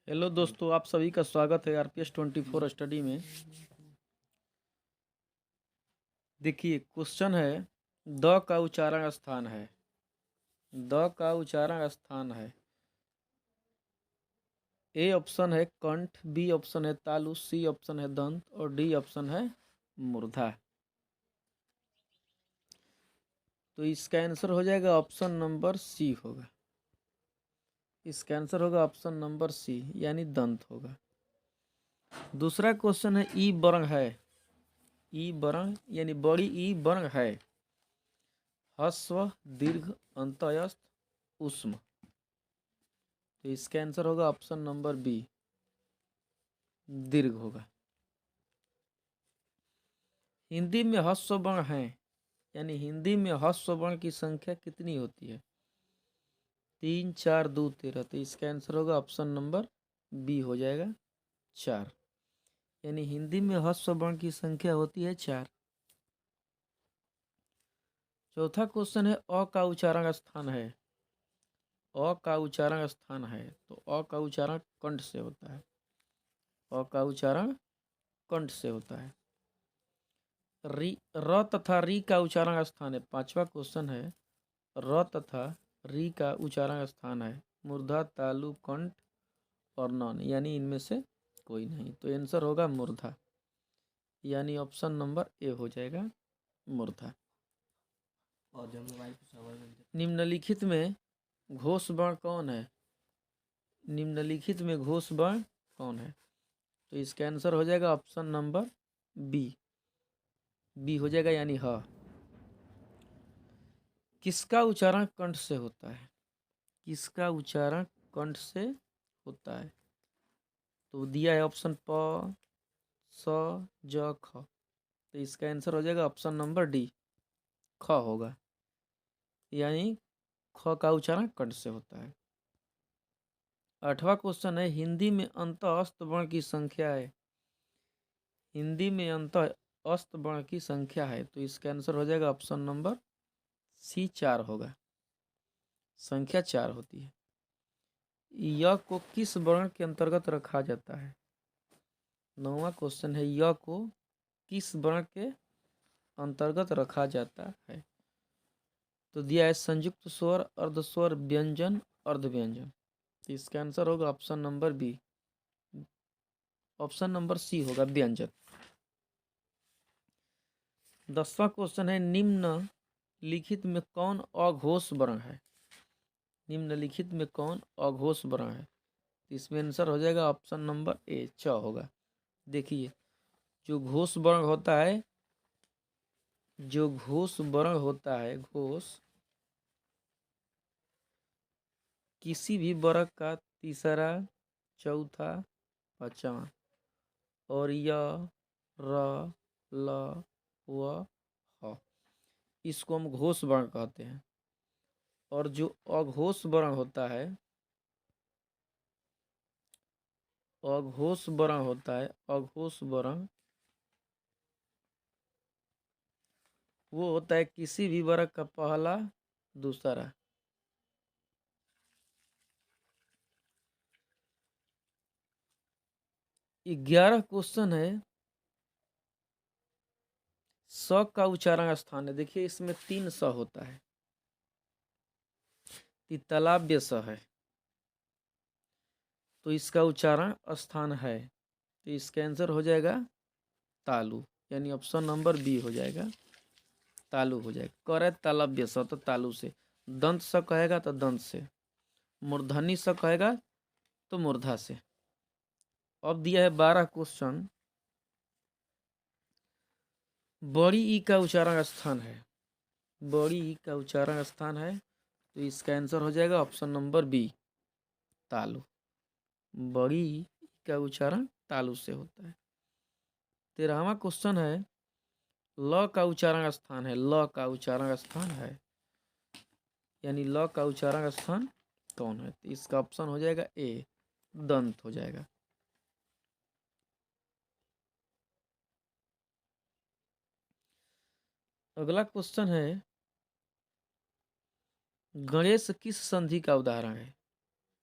Hello दोस्तों, आप सभी का स्वागत है आरपीएस 24 स्टडी में। देखिए, क्वेश्चन है द का उच्चारण स्थान है। द का उच्चारण स्थान है। ए ऑप्शन है कंठ, बी ऑप्शन है तालु, सी ऑप्शन है दंत और डी ऑप्शन है मूर्धा। तो इसका आंसर हो जाएगा ऑप्शन नंबर सी होगा। इसका आंसर होगा ऑप्शन नंबर सी, यानी दंत होगा। दूसरा क्वेश्चन है ई वर्ग है। ई वर्ग यानी बड़ी ई वर्ग है। ह्रस्व, दीर्घ, अंतःस्थ, ऊष्म। तो इसका आंसर होगा ऑप्शन नंबर बी, दीर्घ होगा। हिंदी में ह्रस्व वर्ण है, यानी हिंदी में ह्रस्व वर्ण की संख्या कितनी होती है? 3, 4, 2, 13। तो इसका आंसर होगा ऑप्शन नंबर बी हो जाएगा 4, यानी हिंदी में ह्रस्व वर्ण की संख्या होती है 4। चौथा क्वेश्चन है अ का उच्चारण स्थान है। अ का उच्चारण स्थान है, तो अ का उच्चारण कंठ से होता है। अ का उच्चारण कंठ से होता है। री, र तथा री का उच्चारण स्थान है। पांचवा क्वेश्चन है र तथा री का उच्चारण स्थान है मूर्धा, तालु, कंठ और नौन, यानी इनमें से कोई नहीं। तो आंसर होगा मूर्धा, यानी ऑप्शन नंबर ए हो जाएगा मूर्धा। निम्नलिखित में घोष वर्ण कौन है? निम्नलिखित में घोष वर्ण कौन है? तो इसका आंसर हो जाएगा ऑप्शन नंबर बी, बी हो जाएगा, यानी ह। किसका उच्चारण कंठ से होता है? किसका उच्चारण कंठ से होता है? तो दिया है ऑप्शन प, स, ज, ख। तो इसका आंसर हो जाएगा ऑप्शन नंबर डी, ख होगा, यानी ख का उच्चारण कंठ से होता है। आठवां क्वेश्चन है हिंदी में अंतःस्थ वर्ण की संख्या है। हिंदी में अंतःस्थ वर्ण की संख्या है, तो इसका आंसर हो जाएगा ऑप्शन नंबर सी, 4 होगा। संख्या 4 होती है। य को किस वर्ण के अंतर्गत रखा जाता है? नौवां क्वेश्चन है य को किस वर्ण के अंतर्गत रखा जाता है? तो दिया है संयुक्त स्वर, अर्धस्वर, व्यंजन, अर्धव्यंजन। तो इसका आंसर होगा option number B, option number C होगा, व्यंजन। 10वां क्वेश्चन है निम्न लिखित में कौन अघोष वर्ण है? निम्नलिखित में कौन अघोष वर्ण है? तो इसमें आंसर हो जाएगा ऑप्शन नंबर ए, च होगा। देखिए, जो घोष वर्ण होता है, जो घोष वर्ण होता है, घोष किसी भी वर्ग का तीसरा, चौथा, पांचवा, और य, र, ल, व, ह, इसको हम घोष वर्ण कहते हैं। और जो अघोष वर्ण होता है, अघोष वर्ण होता है, अघोष वर्ण वो होता है किसी भी वर्ग का पहला, दूसरा। 11 क्वेश्चन है स का उच्चारण स्थान है। देखिए, इसमें 3 स होता है। तितलाव्य स है, तो इसका उच्चारण स्थान है। तो इसका आंसर हो जाएगा तालु, यानी ऑप्शन नंबर बी हो जाएगा, तालु हो जाएगा। करे तालव्य स, तो तालु से। दंत स कहेगा तो दंत से। मूर्धनी स कहेगा तो मूर्धा से। अब दिया है 12 क्वेश्चन बड़ी ई का उच्चारण स्थान है। बड़ी ई का उच्चारण स्थान है, तो इसका आंसर हो जाएगा ऑप्शन नंबर बी, तालु। बड़ी ई का उच्चारण तालु से होता है। 13वां क्वेश्चन है ल का उच्चारण स्थान है। ल का उच्चारण स्थान है, यानी ल का उच्चारण स्थान कौन है? तो इसका ऑप्शन हो जाएगा ए, दंत हो जाएगा। अगला क्वेश्चन है गणेश किस संधि का उदाहरण है?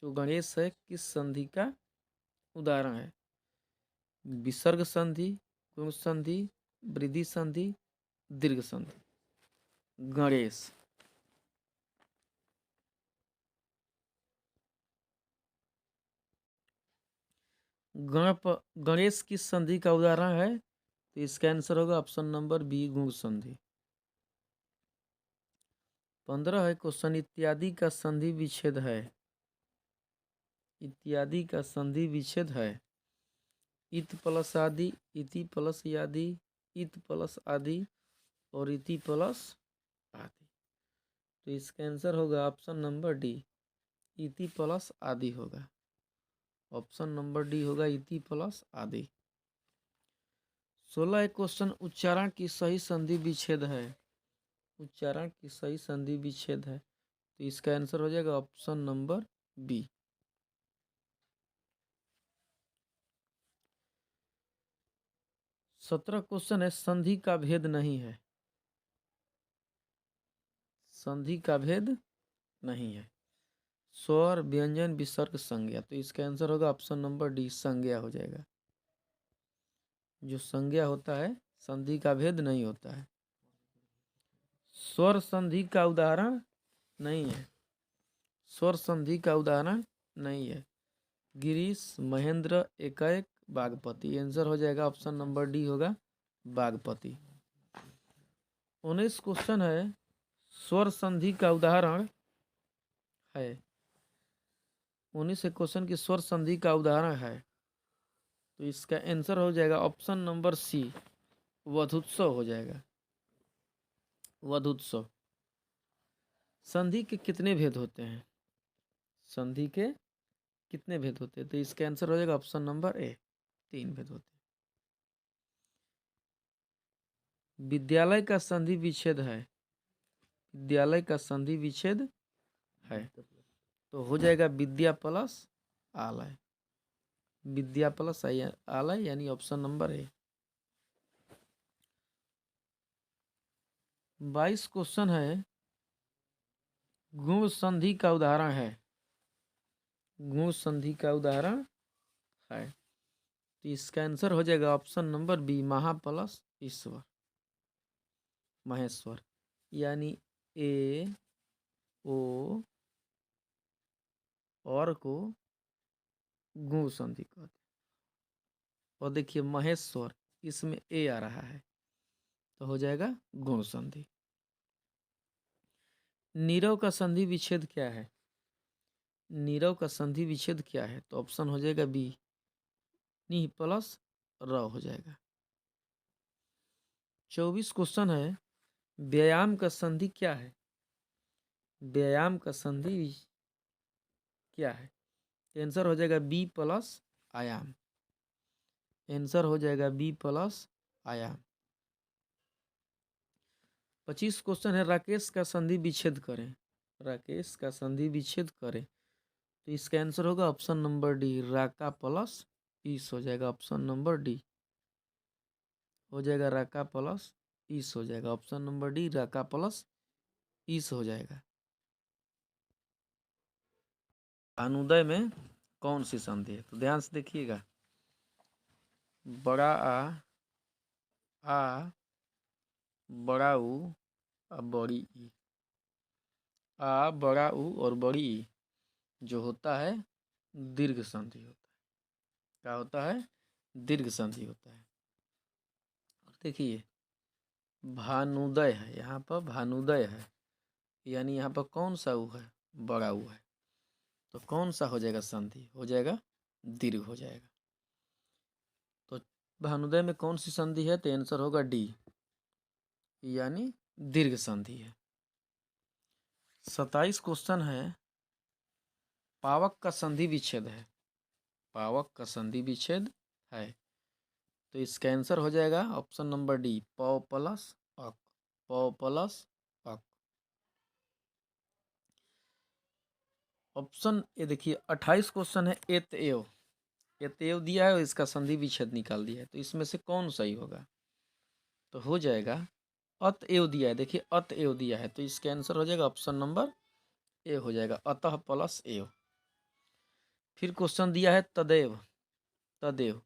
जो गणेश है, किस संधि का उदाहरण है विसर्ग संधि, गुण संधि, वृद्धि संधि, दीर्घ संधि। गणेश, गणेश किस संधि का उदाहरण है? तो इसका आंसर होगा ऑप्शन नंबर बी, गुण संधि। 15 है क्वेश्चन, इत्यादि का संधि विच्छेद है। इत्यादि का संधि विच्छेद है। इत प्लस आदि, इति प्लस यादि, इत प्लस आदि और इति प्लस आदि। तो इसका आंसर होगा ऑप्शन नंबर डी, इति प्लस आदि होगा। ऑप्शन नंबर डी होगा इति प्लस आदि। 16 क्वेश्चन, उच्चारण की सही संधि विच्छेद है। उच्चारण की सही संधि विच्छेद है। तो इसका आंसर हो जाएगा ऑप्शन नंबर बी। 17 क्वेश्चन है, संधि का भेद नहीं है। संधि का भेद नहीं है। स्वर, व्यंजन, विसर्ग, संज्ञा। तो इसका आंसर होगा ऑप्शन नंबर डी, संज्ञा हो जाएगा। जो संज्ञा होता है संधि का भेद नहीं होता है। स्वर संधि का उदाहरण नहीं है। स्वर संधि का उदाहरण नहीं है। गिरीश, महेंद्र, एकाएक, बागपति। आंसर हो जाएगा ऑप्शन नंबर डी होगा बागपति। 19 क्वेश्चन है, स्वर संधि का उदाहरण है। 19 क्वेश्चन की स्वर संधि का उदाहरण है। तो इसका आंसर हो जाएगा ऑप्शन नंबर सी, वधुत्सव हो जाएगा। वधुत्सव। संधि के कितने भेद होते हैं? संधि के कितने भेद होते हैं? तो इसका आंसर हो जाएगा ऑप्शन नंबर ए, 3 भेद होते हैं। विद्यालय का संधि विच्छेद है। विद्यालय का संधि विच्छेद है। तो हो जाएगा विद्या प्लस आलय। विद्या प्लस आलय यानी ऑप्शन नंबर ए। 22 क्वेश्चन है, गुण संधि का उदाहरण है। गुण संधि का उदाहरण है। तो इसका आंसर हो जाएगा ऑप्शन नंबर बी, महा प्लस ईश्वर, महेश्वर। यानी ए ओ और को गुण संधि कहते हैं। और देखिए महेश्वर, इसमें ए आ रहा है तो हो जाएगा गुण संधि। नीरव का संधि विच्छेद क्या है? नीरव का संधि विच्छेद क्या है? तो ऑप्शन हो जाएगा बी, नी प्लस र हो जाएगा। 24 क्वेश्चन है, व्यायाम का संधि क्या है? व्यायाम का संधि क्या है? आंसर हो जाएगा बी प्लस आयाम। आंसर हो जाएगा बी प्लस आयाम। 25 क्वेश्चन है, राकेश का संधि विच्छेद करें। राकेश का संधि विच्छेद करें। तो इसका आंसर होगा ऑप्शन नंबर डी, राका प्लस ईस हो जाएगा। ऑप्शन नंबर डी हो जाएगा राका प्लस ईस हो जाएगा। ऑप्शन नंबर डी, राका प्लस ईस हो जाएगा। अनुदय में कौन सी संधि है? तो ध्यान से देखिएगा, बड़ा आ, बड़ा ऊ और बड़ी ई। आ, बड़ा ऊ और बड़ी ई जो होता है दीर्घ संधि होता है। क्या होता है? दीर्घ संधि होता है। और देखिए भानुदय है, यहाँ पर भानुदय है, यानी यहाँ पर कौन सा ऊ है? बड़ा ऊ है। तो कौन सा हो जाएगा संधि? हो जाएगा दीर्घ हो जाएगा। तो भानुदय में कौन सी संधि है? तो आंसर होगा डी, यानी दीर्घ संधि है। 27 क्वेश्चन है, पावक का संधि विच्छेद है। पावक का संधि विच्छेद है। तो इसका आंसर हो जाएगा ऑप्शन नंबर डी, प प्लस अक। प प्लस अक। ऑप्शन ए देखिए 28 क्वेश्चन है, एत एव। एत एव दिया है और इसका संधि विच्छेद निकाल दिया है। तो इसमें से कौन सही होगा? तो हो जाएगा अत एव दिया है। देखिए अत एव दिया है तो इसका आंसर हो जाएगा ऑप्शन नंबर ए हो जाएगा, अतः प्लस एव। फिर क्वेश्चन दिया है तदेव। तदेव,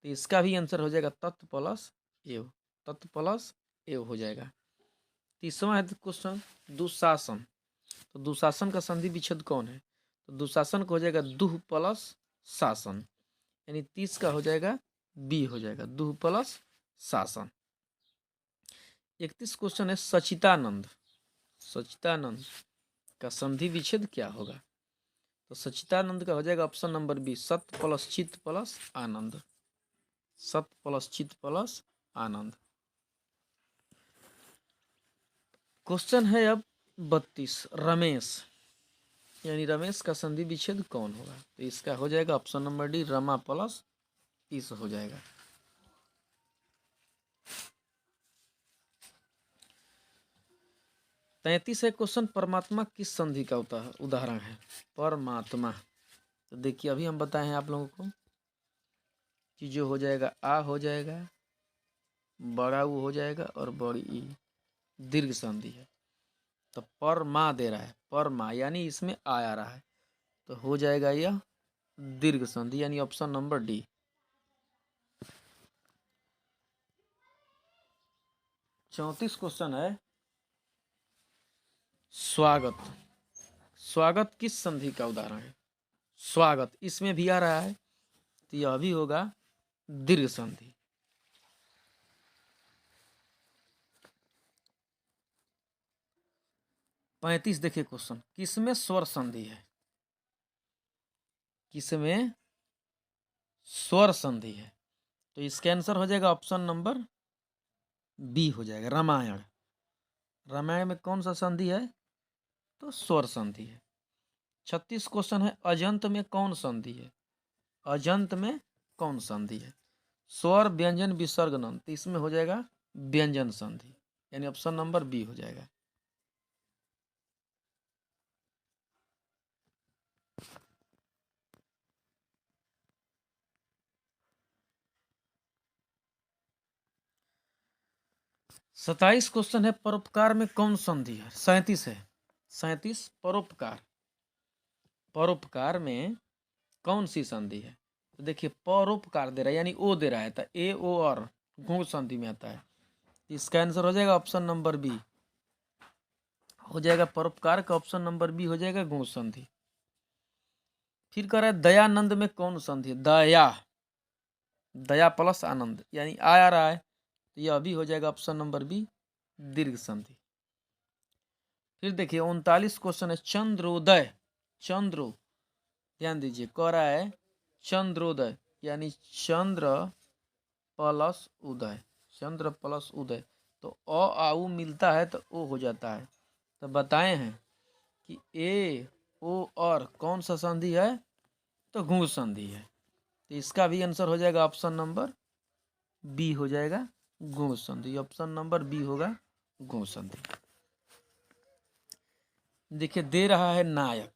तो इसका भी आंसर हो जाएगा तत् प्लस एव, तत् प्लस एव हो जाएगा। तीसरा है क्वेश्चन दुशासन, तो दुशासन का संधि विच्छेद कौन है? तो दुशासन का हो जाएगा दुह प्लस शासन, यानी 30 का हो जाएगा बी हो जाएगा, दुह प्लस शासन। 31 क्वेश्चन है सचितानंद, सचितानंद का संधि विच्छेद क्या होगा? तो सचितानंद का हो जाएगा ऑप्शन नंबर बी, सत प्लस चित प्लस आनंद, सत प्लस चित प्लस आनंद। क्वेश्चन है अब 32 रमेश, यानी रमेश का संधि विच्छेद कौन होगा? तो इसका हो जाएगा option number D, Rama plus इस हो जाएगा। 33 है क्वेश्चन परमात्मा किस संधि का उदाहरण है? परमात्मा, तो देखिए अभी हम बताए हैं आप लोगों को कि जो हो जाएगा आ हो जाएगा, बड़ा ऊ हो जाएगा और बड़ी ई दीर्घ संधि है। तो परमा दे रहा है, परमा यानी इसमें आ रहा है, तो हो जाएगा यह दीर्घ संधि, यानी ऑप्शन नंबर डी। 34 क्वेश्चन है स्वागत, स्वागत किस संधि का उदाहरण है? स्वागत इसमें भी आ रहा है, तो यह भी होगा दीर्घ संधि। 35 देखिए क्वेश्चन, किसमें स्वर संधि है? किसमें स्वर संधि है? तो इसका आंसर हो जाएगा ऑप्शन नंबर बी हो जाएगा, रामायण। रामायण में कौन सा संधि है? तो स्वर संधि है। 36 क्वेश्चन है अजंत में कौन संधि है? अजंत में कौन संधि है? स्वर व्यंजन विसर्ग नंद, तो इसमें हो जाएगा व्यंजन संधि, यानी ऑप्शन नंबर बी हो जाएगा। सत्ताईस क्वेश्चन है परोपकार में कौन संधि है? 37 है, 37 परोपकार, परोपकार में कौन सी संधि है? तो देखिए परोपकार दे रहा है, यानी ओ दे रहा है, तो ए ओ और गुण संधि में आता है, इसका आंसर हो जाएगा ऑप्शन नंबर बी हो जाएगा, परोपकार का ऑप्शन नंबर बी हो जाएगा गुण संधि। फिर कह रहा है दयानंद में कौन संधि है? दया, दया प्लस आनंद, यानी आ रहा है, तो यह भी हो जाएगा ऑप्शन नंबर बी दीर्घ संधि। फिर देखिए 39 क्वेश्चन है चंद्रोदय, चंद्रो ध्यान दीजिए, कह रहा है चंद्रोदय, यानी चंद्र प्लस उदय, चंद्र प्लस उदय, तो अ आउ मिलता है तो ओ हो जाता है। तो बताए हैं कि ए ओ और कौन सा संधि है? तो गुण संधि है, तो इसका भी आंसर हो जाएगा ऑप्शन नंबर बी हो जाएगा गुण संधि, ऑप्शन नंबर बी होगा गुण संधि। देखिए दे रहा है नायक,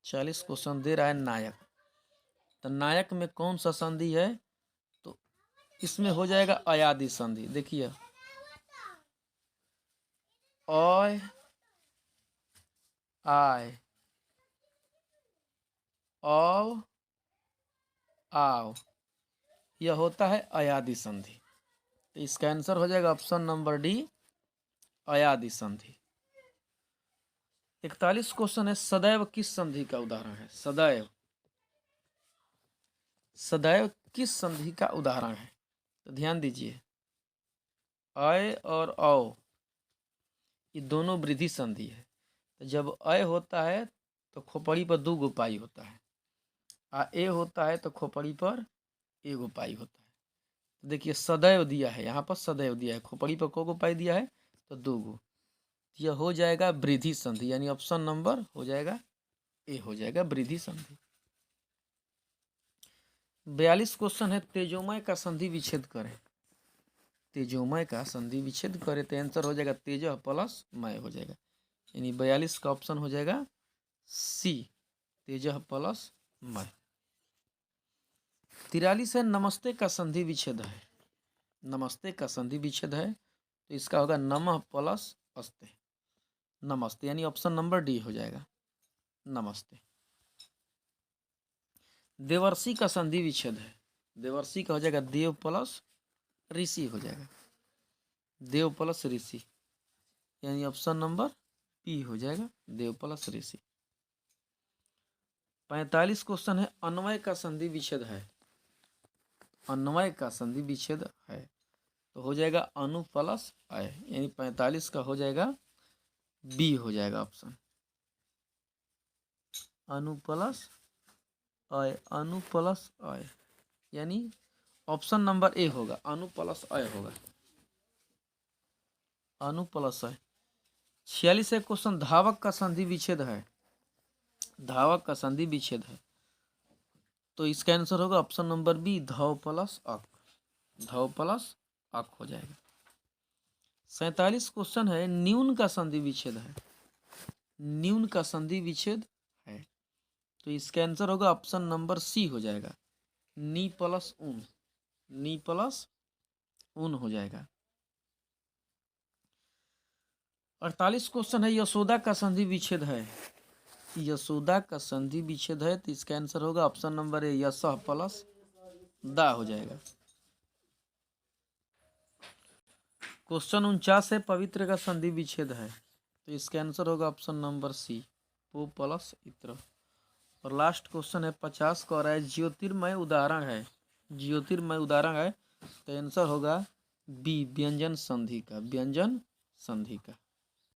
40 क्वेश्चन दे रहा है नायक, तो नायक में कौन सा संधि है? तो इसमें हो जाएगा अयादि संधि। देखिए ओय आय औ आओ, यह होता है अयादि संधि, तो इसका आंसर हो जाएगा ऑप्शन नंबर डी अयादि संधि। 41 क्वेश्चन है सदैव किस संधि का उदाहरण है? सदैव, सदैव किस संधि का उदाहरण है? तो ध्यान दीजिए अय और औ ये दोनों वृद्धि संधि है, तो जब अय होता है तो खोपड़ी पर 2 गो पाई होता है, आ ए होता है तो खोपड़ी पर 1 गो पाई होता है। तो देखिए सदैव दिया है, यहाँ पर सदैव दिया है, खोपड़ी पर को पाई दिया है? तो 2 गो, यह हो जाएगा वृद्धि संधि, यानी ऑप्शन नंबर हो जाएगा ए हो जाएगा वृद्धि संधि। 42 क्वेश्चन है तेजोमय का संधि विच्छेद करें, तेजोमय का संधि विच्छेद करें, तो आंसर हो जाएगा तेज प्लस मय हो जाएगा, यानी 42 का ऑप्शन हो जाएगा सी तेज प्लस मय। 43 है नमस्ते का संधि विच्छेद है, नमस्ते का संधि विच्छेद है, तो इसका होगा नमः प्लस अस्ते, नमस्ते, यानी ऑप्शन नंबर डी हो जाएगा नमस्ते। देवर्षि का संधि विच्छेद है, देवर्षि का हो जाएगा देव प्लस ऋषि हो जाएगा, देव प्लस ऋषि, यानी ऑप्शन नंबर पी हो जाएगा, देव प्लस ऋषि। 45 क्वेश्चन है, अन्वय का संधि विच्छेद है, अन्वय का संधि विच्छेद है, तो हो जाएगा अनु प्लस अय, यानी 45 का हो जाएगा बी हो जाएगा ऑप्शन, अनु प्लस अय, अनु प्लस अय, यानी ऑप्शन नंबर ए होगा, अनु प्लस अय होगा, अनु प्लस अय। 46 है क्वेश्चन, धावक का संधि विच्छेद है, धावक का संधि विच्छेद है, तो इसका आंसर होगा ऑप्शन नंबर बी, धव प्लस अक, धव प्लस अक हो जाएगा। 47 क्वेश्चन है, न्यून का संधि विच्छेद है, न्यून का संधि विच्छेद है, तो इसका आंसर होगा ऑप्शन नंबर सी हो जाएगा, नी प्लस ऊन, नी प्लस ऊन हो जाएगा। 48 क्वेश्चन है, यशोदा का संधि विच्छेद है, यशोदा का संधि विच्छेद है, तो इसका आंसर होगा ऑप्शन नंबर ए, यशः प्लस दा हो जाएगा। क्वेश्चन 49 है, पवित्र का संधि विच्छेद है, तो इसका आंसर होगा ऑप्शन नंबर सी, पो प्लस इत्र। और लास्ट क्वेश्चन है 50 का, रहा है ज्योतिर्मय उदाहरण है, ज्योतिर्मय उदाहरण है, तो आंसर होगा बी, व्यंजन संधि का, व्यंजन संधि का।